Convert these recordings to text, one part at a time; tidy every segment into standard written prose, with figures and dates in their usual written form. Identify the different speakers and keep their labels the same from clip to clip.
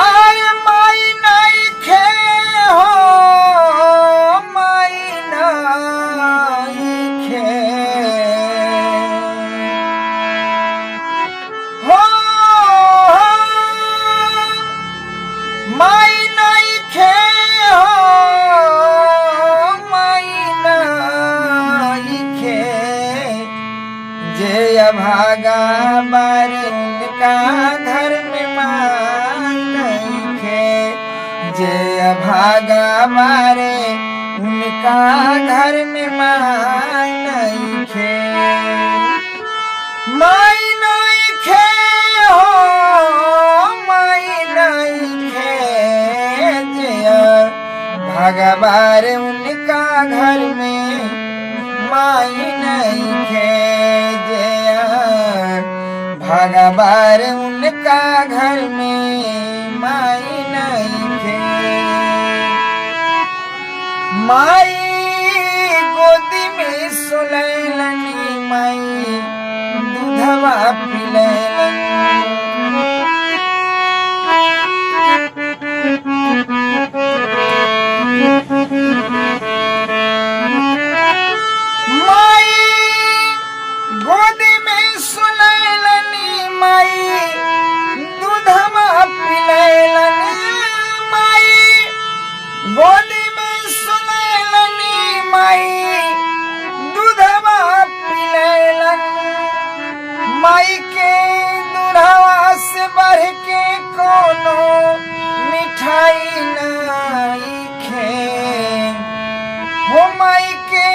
Speaker 1: आय माई नइखे हो माई नइखे हो माई नइखे हो माई नइखे जे अभागा बारे उनका घर में माई नइखे जे अभागा बारे उनका घर में माई नइखे माई नइखे हो माई नइखे जे अभागा बारे उनका घर में माई नइखे जे भागा बार उनका घर में माई नइखे माई गोदी में सुलैलनी माई दूधवा पिलैलनी गोदी में सुलैलनी माई दूधवा पिलैलनी माई गोदी में सुलैलनी माई दूधवा पिलैलनी माई के दूधवा से बढ़ के कोनो मिठाई नइखे हो माई के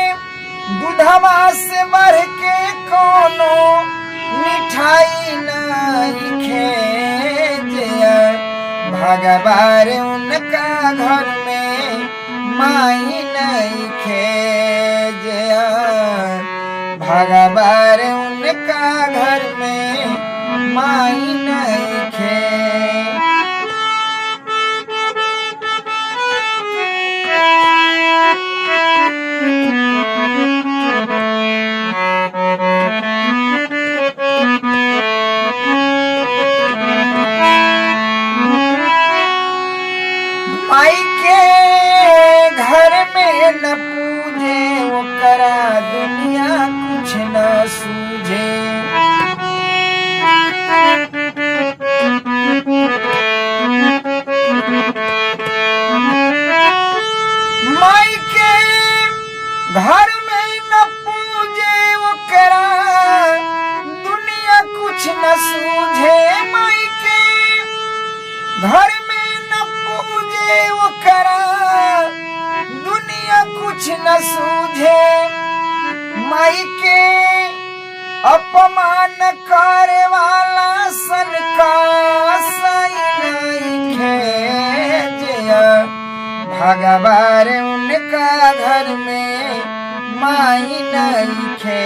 Speaker 1: दूधवा से बढ़ के कोनो मिठाई नइखे जे भगवार उनका घर में माई नइखे जे भगवार उनका घर में माई नइखे माई के घर में न पूजे ओकरा दुनिया कुछ न सूझे माई के घर में न पूजे ओकरा दुनिया कुछ न सूझे माई के घर में न पूजे ओकरा दुनिया कुछ न सूझे माई के अपमान करे वाला सन का सही नइखे जे भगवार उनका घर में माई नइखे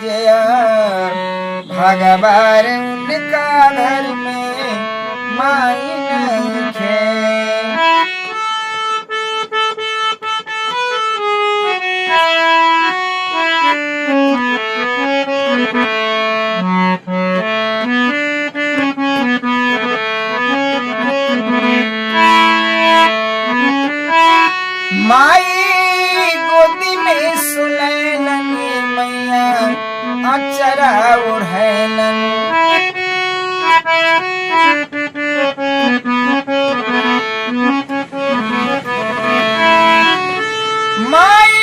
Speaker 1: जे भगवार उनका घर में माई नइखे माई गोदी में सुलैलनी मैया अचरा ओढ़ैलनी माई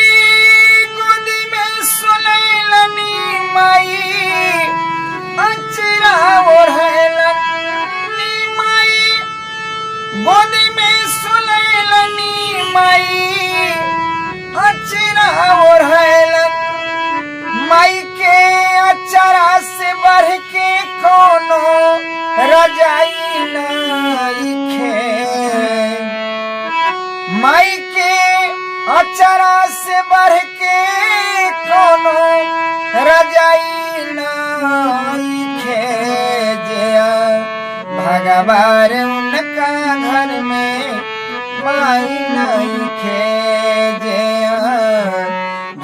Speaker 1: गोदी में सुलैलनी माई अचरा ओढ़ैलनी माई गोदी में सुलैलनी माई अचरा ओढ़ैलनी माई के अचरा से बढ़ के कोनो रजाई नइखे माई के अचरा से बढ़ के कोनो रजाई नइखे जे भगवार उनका घर में माई नइखे जे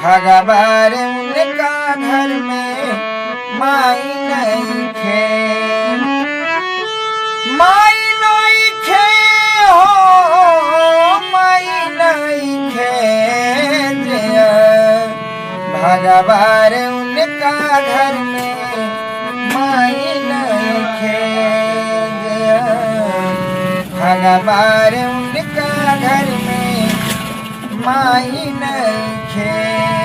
Speaker 1: भगवार उनका घर में माई नहीं खे माई नहीं खे हो माई नहीं खे भगवान उनका घर में माई नहीं खे भगवान उनका घर में माई नहीं खे